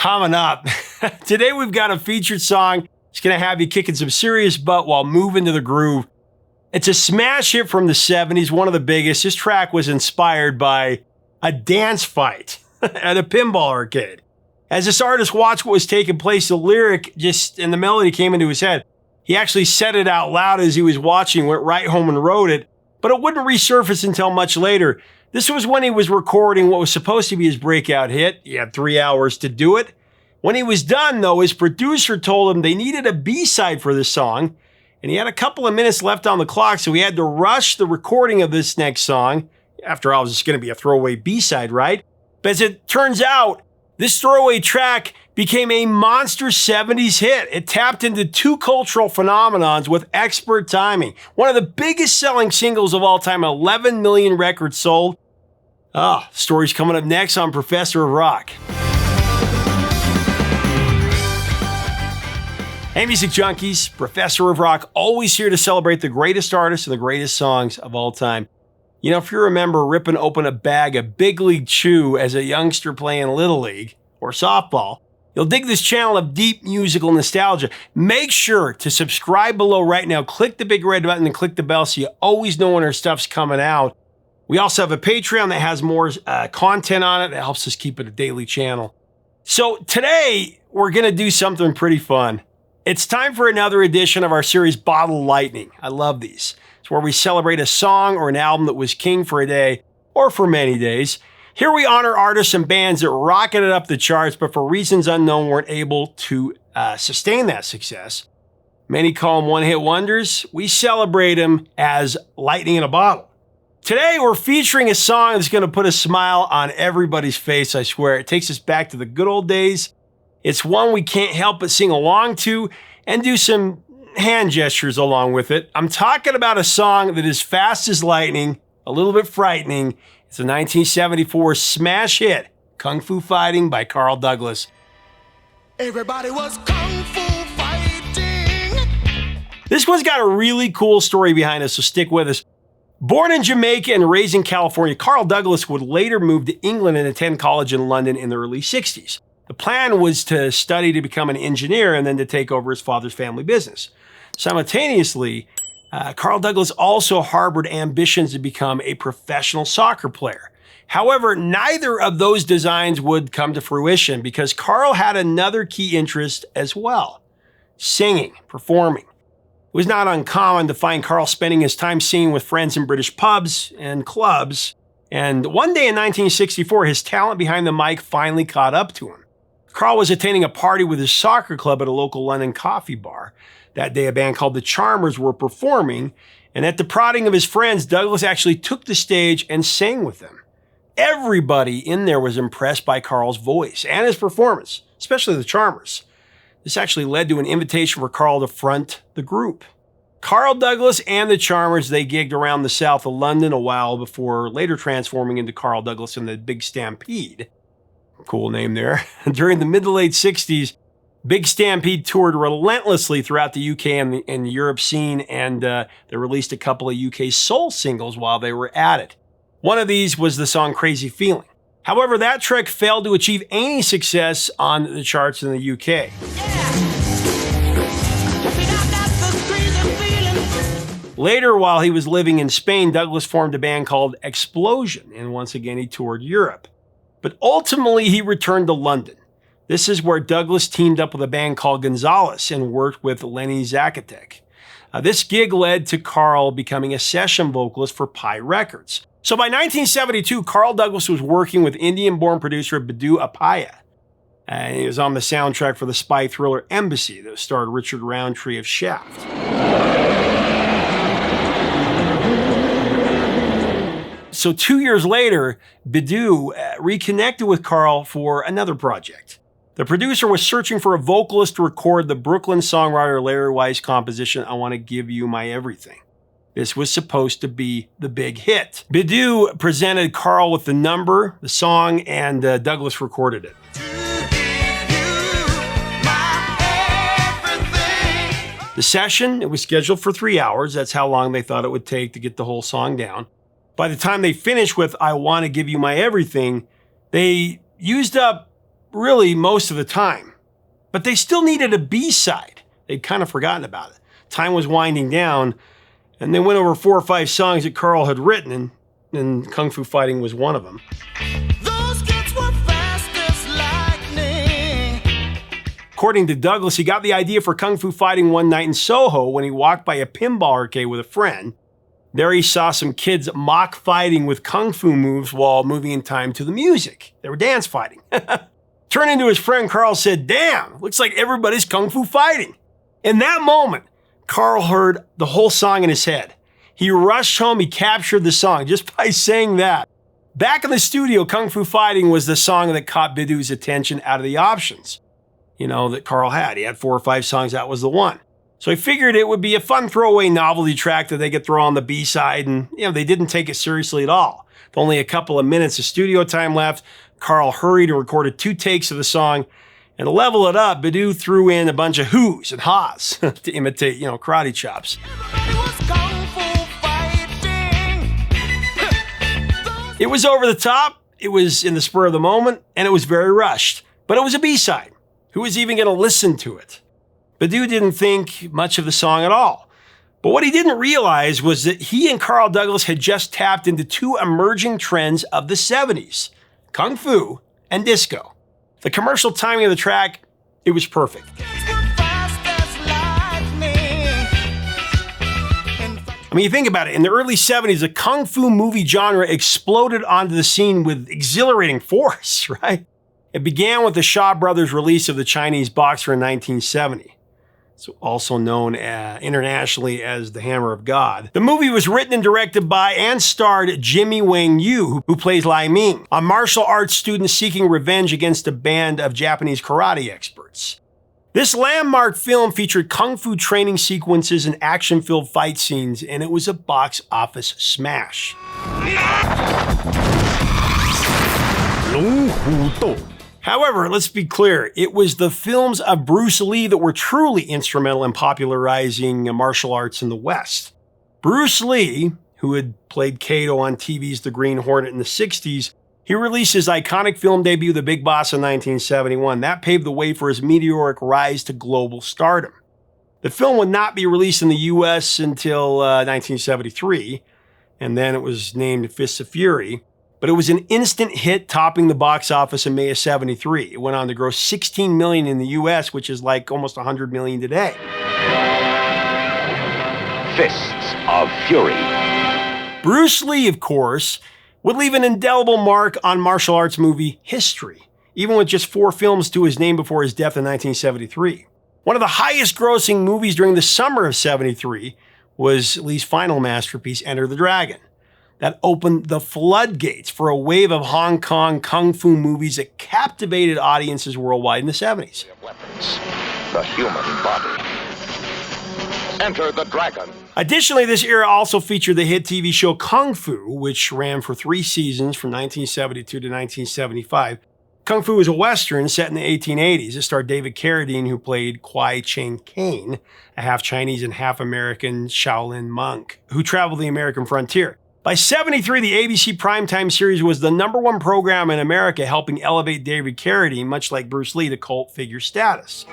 Coming up, today we've got a featured song. It's going to have you kicking some serious butt while moving to the groove. It's a smash hit from the 70s, one of the biggest. This track was inspired by a dance fight at a pinball arcade. As this artist watched what was taking place, the lyric and the melody came into his head. He actually said it out loud as he was watching, went right home and wrote it, but it wouldn't resurface until much later. This was when he was recording what was supposed to be his breakout hit. He had 3 hours to do it. When he was done, though, his producer told him they needed a B-side for this song, and he had a couple of minutes left on the clock, so he had to rush the recording of this next song. After all, it was just going to be a throwaway B-side, right? But as it turns out, this throwaway track became a monster 70s hit. It tapped into two cultural phenomenons with expert timing. One of the biggest selling singles of all time, 11 million records sold. Story's coming up next on Professor of Rock. Hey, music junkies, Professor of Rock, always here to celebrate the greatest artists and the greatest songs of all time. You know, if you remember ripping open a bag of Big League Chew as a youngster playing Little League or softball, you'll dig this channel of deep musical nostalgia. Make sure to subscribe below right now. Click the big red button and click the bell so you always know when our stuff's coming out. We also have a Patreon that has more content on it that helps us keep it a daily channel. So today, we're going to do something pretty fun. It's time for another edition of our series, Bottle Lightning. I love these. It's where we celebrate a song or an album that was king for a day or for many days. Here we honor artists and bands that rocketed up the charts, but for reasons unknown weren't able to sustain that success. Many call them one-hit wonders. We celebrate them as lightning in a bottle. Today, we're featuring a song that's going to put a smile on everybody's face, I swear. It takes us back to the good old days. It's one we can't help but sing along to and do some hand gestures along with it. I'm talking about a song that is fast as lightning, a little bit frightening. It's a 1974 smash hit, Kung Fu Fighting by Carl Douglas. Everybody was Kung Fu fighting. This one's got a really cool story behind it, so stick with us. Born in Jamaica and raised in California, Carl Douglas would later move to England and attend college in London in the early 60s. The plan was to study to become an engineer and then to take over his father's family business. Simultaneously, Carl Douglas also harbored ambitions to become a professional soccer player. However, neither of those designs would come to fruition because Carl had another key interest as well: singing, performing. It was not uncommon to find Carl spending his time singing with friends in British pubs and clubs. And one day in 1964, his talent behind the mic finally caught up to him. Carl was attending a party with his soccer club at a local London coffee bar. That day, a band called the Charmers were performing, and at the prodding of his friends, Douglas actually took the stage and sang with them. Everybody in there was impressed by Carl's voice and his performance, especially the Charmers. This actually led to an invitation for Carl to front the group. Carl Douglas and the Charmers, they gigged around the south of London a while before later transforming into Carl Douglas and the Big Stampede. Cool name there. During the mid to late 60s, Big Stampede toured relentlessly throughout the UK and the Europe scene, and they released a couple of UK soul singles while they were at it. One of these was the song Crazy Feeling. However, that track failed to achieve any success on the charts in the UK. Later, while he was living in Spain, Douglas formed a band called Explosion, and once again he toured Europe. But ultimately, he returned to London. This is where Douglas teamed up with a band called Gonzales and worked with Lenny Zakatek. This gig led to Carl becoming a session vocalist for Pi Records. So by 1972, Carl Douglas was working with Indian-born producer Biddu Apaya. And he was on the soundtrack for the spy thriller Embassy that starred Richard Roundtree of Shaft. So 2 years later, Biddu reconnected with Carl for another project. The producer was searching for a vocalist to record the Brooklyn songwriter Larry Weiss composition, I Want to Give You My Everything. This was supposed to be the big hit. Biddu presented Carl with the number, the song, and Douglas recorded it. The session, it was scheduled for 3 hours. That's how long they thought it would take to get the whole song down. By the time they finished with I Want to Give You My Everything, they used up really most of the time. But they still needed a B-side. They'd kind of forgotten about it. Time was winding down, and they went over 4 or 5 songs that Carl had written, and Kung Fu Fighting was one of them. Those kids were fast as lightning. According to Douglas, he got the idea for Kung Fu Fighting one night in Soho when he walked by a pinball arcade with a friend. There he saw some kids mock fighting with kung fu moves while moving in time to the music. They were dance fighting. Turning to his friend, Carl said, "Damn, looks like everybody's kung fu fighting." In that moment, Carl heard the whole song in his head. He rushed home, he captured the song just by saying that. Back in the studio, Kung Fu Fighting was the song that caught Bidoo's attention out of the options, that Carl had. He had 4 or 5 songs, that was the one. So he figured it would be a fun throwaway novelty track that they could throw on the B-side, and they didn't take it seriously at all. With only a couple of minutes of studio time left, Carl hurried and recorded 2 takes of the song, and to level it up, Bidoo threw in a bunch of whoos and ha's to imitate, karate chops. Everybody was kung fu fighting. It was over the top, it was in the spur of the moment, and it was very rushed. But it was a B-side. Who was even going to listen to it? Bidoo didn't think much of the song at all. But what he didn't realize was that he and Carl Douglas had just tapped into 2 emerging trends of the 70s, Kung Fu and disco. The commercial timing of the track, it was perfect. Kids were fast as lightning. You think about it, in the early 70s, the Kung Fu movie genre exploded onto the scene with exhilarating force, right? It began with the Shaw Brothers' release of The Chinese Boxer in 1970. It's also known internationally as The Hammer of God. The movie was written and directed by and starred Jimmy Wang Yu, who plays Lai Ming, a martial arts student seeking revenge against a band of Japanese karate experts. This landmark film featured kung fu training sequences and action-filled fight scenes, and it was a box office smash. However, let's be clear, it was the films of Bruce Lee that were truly instrumental in popularizing martial arts in the West. Bruce Lee, who had played Kato on TV's The Green Hornet in the 60s, he released his iconic film debut, The Big Boss, in 1971. That paved the way for his meteoric rise to global stardom. The film would not be released in the US until 1973, and then it was named Fists of Fury. But it was an instant hit, topping the box office in May of '73. It went on to gross $16 million in the US, which is like almost $100 million today. Fists of Fury. Bruce Lee, of course, would leave an indelible mark on martial arts movie history, even with just 4 films to his name before his death in 1973. One of the highest grossing movies during the summer of '73 was Lee's final masterpiece, Enter the Dragon. That opened the floodgates for a wave of Hong Kong kung fu movies that captivated audiences worldwide in the 70s. Weapons. The human body. Enter the Dragon. Additionally, this era also featured the hit TV show Kung Fu, which ran for 3 seasons from 1972 to 1975. Kung Fu was a Western set in the 1880s. It starred David Carradine, who played Kwai Chang Caine, a half Chinese and half American Shaolin monk who traveled the American frontier. By '73, the ABC primetime series was the #1 program in America, helping elevate David Carradine, much like Bruce Lee, to cult figure status.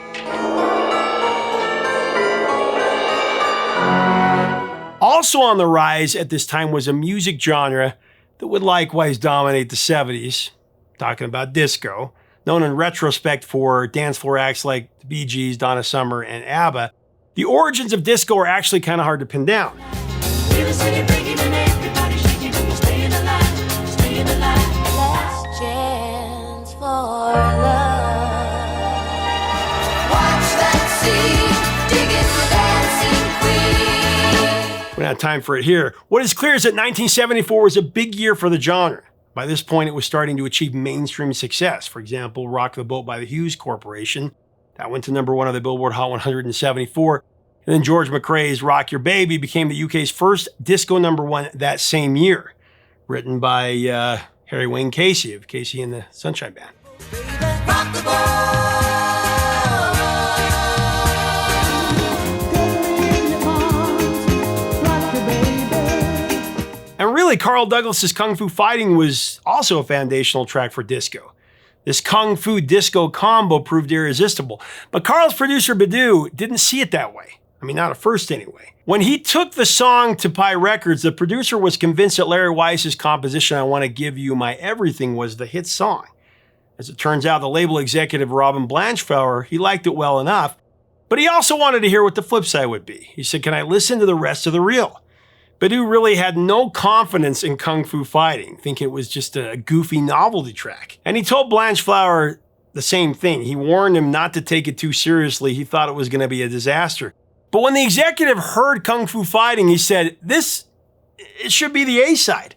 Also on the rise at this time was a music genre that would likewise dominate the 70s, talking about disco, known in retrospect for dance floor acts like the Bee Gees, Donna Summer, and ABBA. The origins of disco are actually kind of hard to pin down. We don't have time for it here. What is clear is that 1974 was a big year for the genre. By this point, it was starting to achieve mainstream success. For example, Rock the Boat by the Hughes Corporation. That went to #1 on the Billboard Hot 100 in '74. And then George McRae's Rock Your Baby became the UK's first disco #1 that same year. Written by Harry Wayne Casey of Casey and the Sunshine Band. Rock the boat. And really, Carl Douglas's Kung Fu Fighting was also a foundational track for disco. This kung fu disco combo proved irresistible. But Carl's producer Badu didn't see it that way. I mean, not at first anyway. When he took the song to Pi Records, the producer was convinced that Larry Weiss's composition, I Want to Give You My Everything, was the hit song. As it turns out, the label executive Robin Blanchflower, he liked it well enough, but he also wanted to hear what the flip side would be. He said, can I listen to the rest of the reel? Badu really had no confidence in Kung Fu Fighting, thinking it was just a goofy novelty track. And he told Blanchflower the same thing. He warned him not to take it too seriously. He thought it was going to be a disaster. But when the executive heard Kung Fu Fighting, he said, it should be the A-side.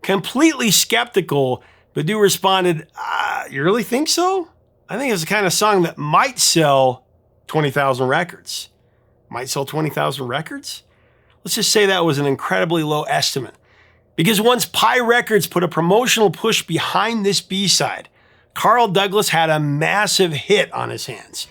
Completely skeptical, Badu responded, you really think so? I think it's the kind of song that might sell 20,000 records. Might sell 20,000 records? Let's just say that was an incredibly low estimate. Because once Pi Records put a promotional push behind this B-side, Carl Douglas had a massive hit on his hands.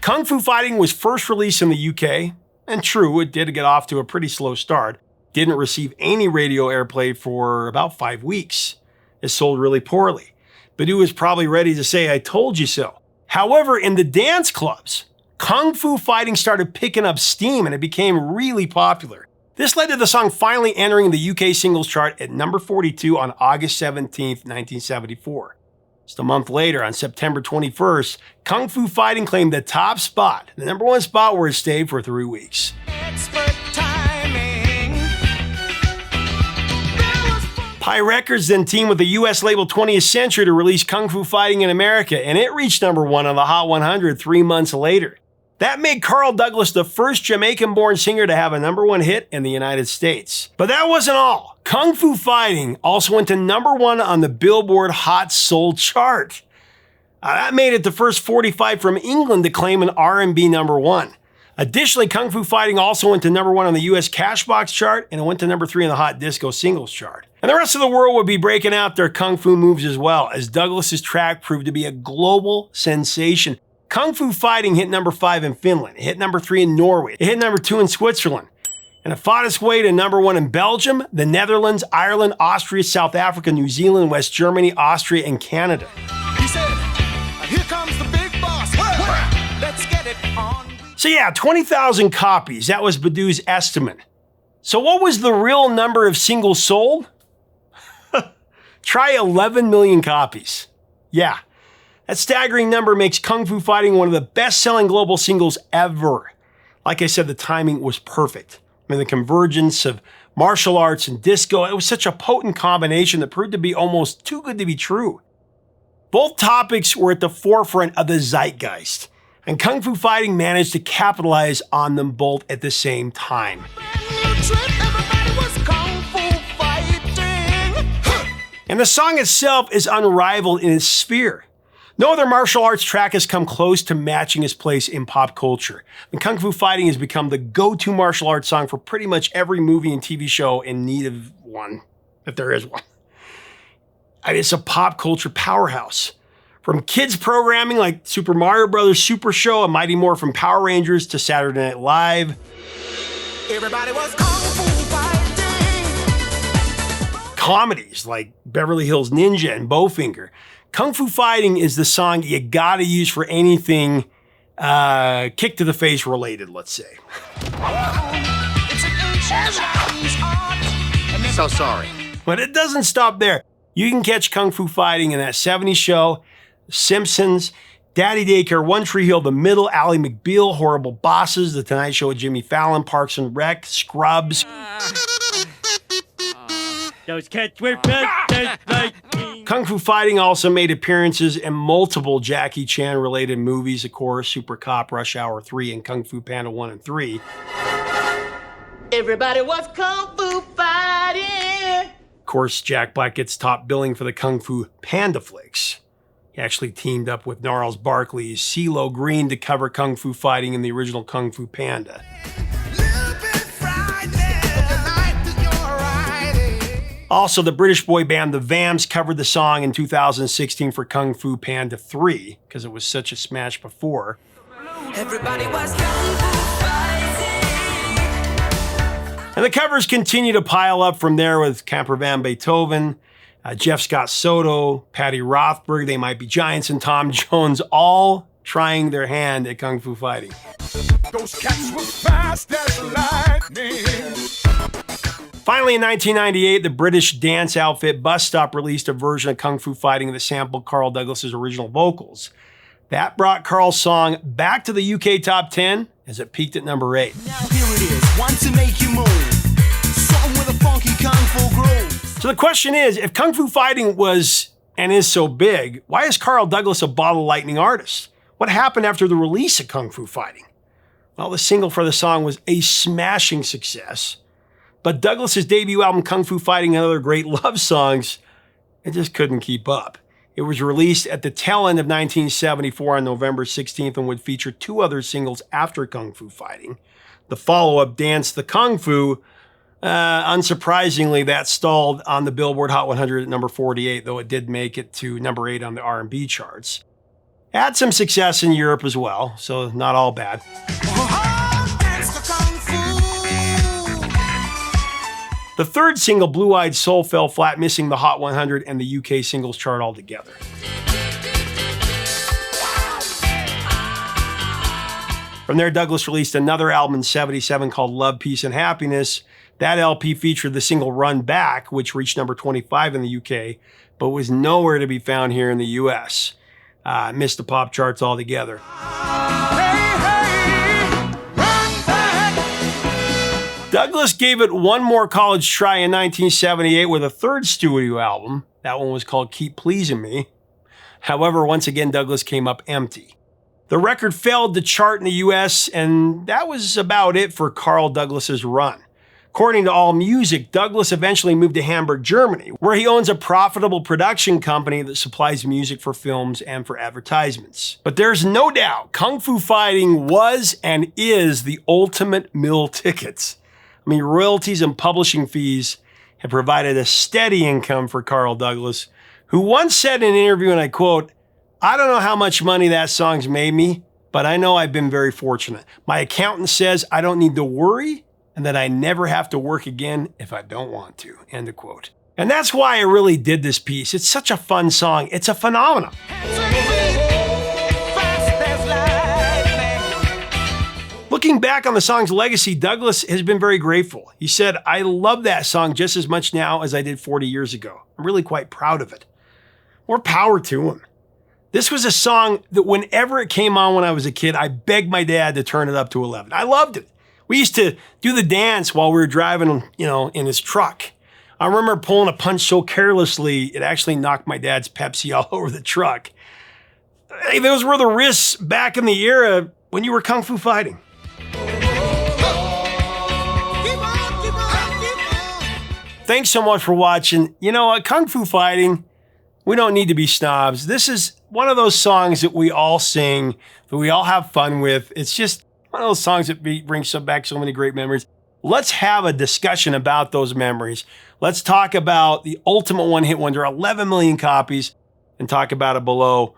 Kung Fu Fighting was first released in the UK, and true, it did get off to a pretty slow start. Didn't receive any radio airplay for about 5 weeks. It sold really poorly. Badu was probably ready to say, I told you so. However, in the dance clubs, Kung Fu Fighting started picking up steam and it became really popular. This led to the song finally entering the UK singles chart at number 42 on August 17th, 1974. Just a month later, on September 21st, Kung Fu Fighting claimed the top spot, the number one spot where it stayed for 3 weeks. Pi Records then teamed with the US label 20th Century to release Kung Fu Fighting in America, and it reached number one on the Hot 100 3 months later. That made Carl Douglas the first Jamaican-born singer to have a number one hit in the United States. But that wasn't all. Kung Fu Fighting also went to number one on the Billboard Hot Soul chart. That made it the first 45 from England to claim an R&B number one. Additionally, Kung Fu Fighting also went to number one on the US Cashbox chart, and it went to number 3 on the Hot Disco Singles chart. And the rest of the world would be breaking out their Kung Fu moves as well, as Douglas's track proved to be a global sensation. Kung Fu Fighting hit number 5 in Finland, it hit number 3 in Norway, it hit number 2 in Switzerland, and it fought its way to number 1 in Belgium, the Netherlands, Ireland, Austria, South Africa, New Zealand, West Germany, Austria, and Canada. He said, here comes the big boss. Let's get it on. So yeah, 20,000 copies, that was Badu's estimate. So what was the real number of singles sold? Try 11 million copies. Yeah, that staggering number makes Kung Fu Fighting one of the best-selling global singles ever. Like I said, the timing was perfect. I mean, the convergence of martial arts and disco, it was such a potent combination that proved to be almost too good to be true. Both topics were at the forefront of the zeitgeist, and Kung Fu Fighting managed to capitalize on them both at the same time. And the song itself is unrivaled in its sphere. No other martial arts track has come close to matching its place in pop culture. And Kung Fu Fighting has become the go-to martial arts song for pretty much every movie and TV show in need of one, if there is one. I mean, it's a pop culture powerhouse. From kids programming like Super Mario Bros. Super Show and Mighty Morphin Power Rangers to Saturday Night Live. Everybody was Kung Fu Fighting. Comedies like Beverly Hills Ninja and Bowfinger. Kung Fu Fighting is the song you gotta use for anything kick to the face related, let's say. So sorry. But it doesn't stop there. You can catch Kung Fu Fighting in that 70s show, Simpsons, Daddy Daycare, One Tree Hill, The Middle, Ally McBeal, Horrible Bosses, The Tonight Show with Jimmy Fallon, Parks and Rec, Scrubs. Those cats were just like me. Kung Fu Fighting also made appearances in multiple Jackie Chan related movies, of course, Super Cop, Rush Hour 3, and Kung Fu Panda 1 and 3. Everybody was Kung Fu Fighting. Of course, Jack Black gets top billing for the Kung Fu Panda flicks. He actually teamed up with Gnarls Barkley's CeeLo Green to cover Kung Fu Fighting in the original Kung Fu Panda. Also, the British boy band The Vamps covered the song in 2016 for Kung Fu Panda 3, because it was such a smash before. Everybody was Kung Fu Fighting. And the covers continue to pile up from there with Camper Van Beethoven, Jeff Scott Soto, Patty Rothberg, They Might Be Giants, and Tom Jones, all trying their hand at Kung Fu fighting. Those cats were fast as lightning. Finally, in 1998, the British dance outfit Bus Stop released a version of Kung Fu Fighting that sampled Carl Douglas's original vocals. That brought Carl's song back to the UK top 10 as it peaked at number 8. Now here it is, one to make you move. Something with a funky kung fu groove. So the question is, if Kung Fu Fighting was and is so big, why is Carl Douglas a bottle lightning artist? What happened after the release of Kung Fu Fighting? Well, the single for the song was a smashing success, but Douglas's debut album, Kung Fu Fighting and Other Great Love Songs, it just couldn't keep up. It was released at the tail end of 1974 on November 16th and would feature 2 other singles after Kung Fu Fighting. The follow-up, Dance the Kung Fu, unsurprisingly, that stalled on the Billboard Hot 100 at number 48, though it did make it to number 8 on the R&B charts. Had some success in Europe as well, so not all bad. The third single, Blue Eyed Soul, fell flat, missing the Hot 100 and the UK singles chart altogether. From there, Douglas released another album in 77 called Love, Peace, and Happiness. That LP featured the single Run Back, which reached number 25 in the UK, but was nowhere to be found here in the US. Missed the pop charts altogether. Douglas gave it one more college try in 1978 with a third studio album. That one was called Keep Pleasing Me. However, once again, Douglas came up empty. The record failed to chart in the US, and that was about it for Carl Douglas's run. According to AllMusic, Douglas eventually moved to Hamburg, Germany, where he owns a profitable production company that supplies music for films and for advertisements. But there's no doubt Kung Fu Fighting was and is the ultimate mill tickets. I mean, royalties and publishing fees have provided a steady income for Carl Douglas, who once said in an interview, and I quote, "I don't know how much money that song's made me, but I know I've been very fortunate. My accountant says I don't need to worry and that I never have to work again if I don't want to," end of quote. And that's why I really did this piece. It's such a fun song. It's a phenomenon. Looking back on the song's legacy, Douglas has been very grateful. He said, "I love that song just as much now as I did 40 years ago. I'm really quite proud of it." More power to him. This was a song that whenever it came on when I was a kid, I begged my dad to turn it up to 11. I loved it. We used to do the dance while we were driving, in his truck. I remember pulling a punch so carelessly, it actually knocked my dad's Pepsi all over the truck. Hey, those were the risks back in the era when you were Kung Fu Fighting. Thanks so much for watching. At Kung Fu Fighting, we don't need to be snobs. This is one of those songs that we all sing, that we all have fun with. It's just one of those songs that brings back so many great memories. Let's have a discussion about those memories. Let's talk about the ultimate one-hit wonder, 11 million copies, and talk about it below.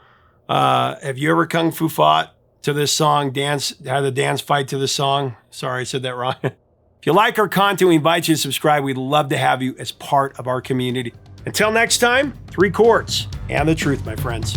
Have you ever Kung Fu fought to this song, had a dance fight to this song? Sorry, I said that wrong. If you like our content, we invite you to subscribe. We'd love to have you as part of our community. Until next time, 3 chords and the truth, my friends.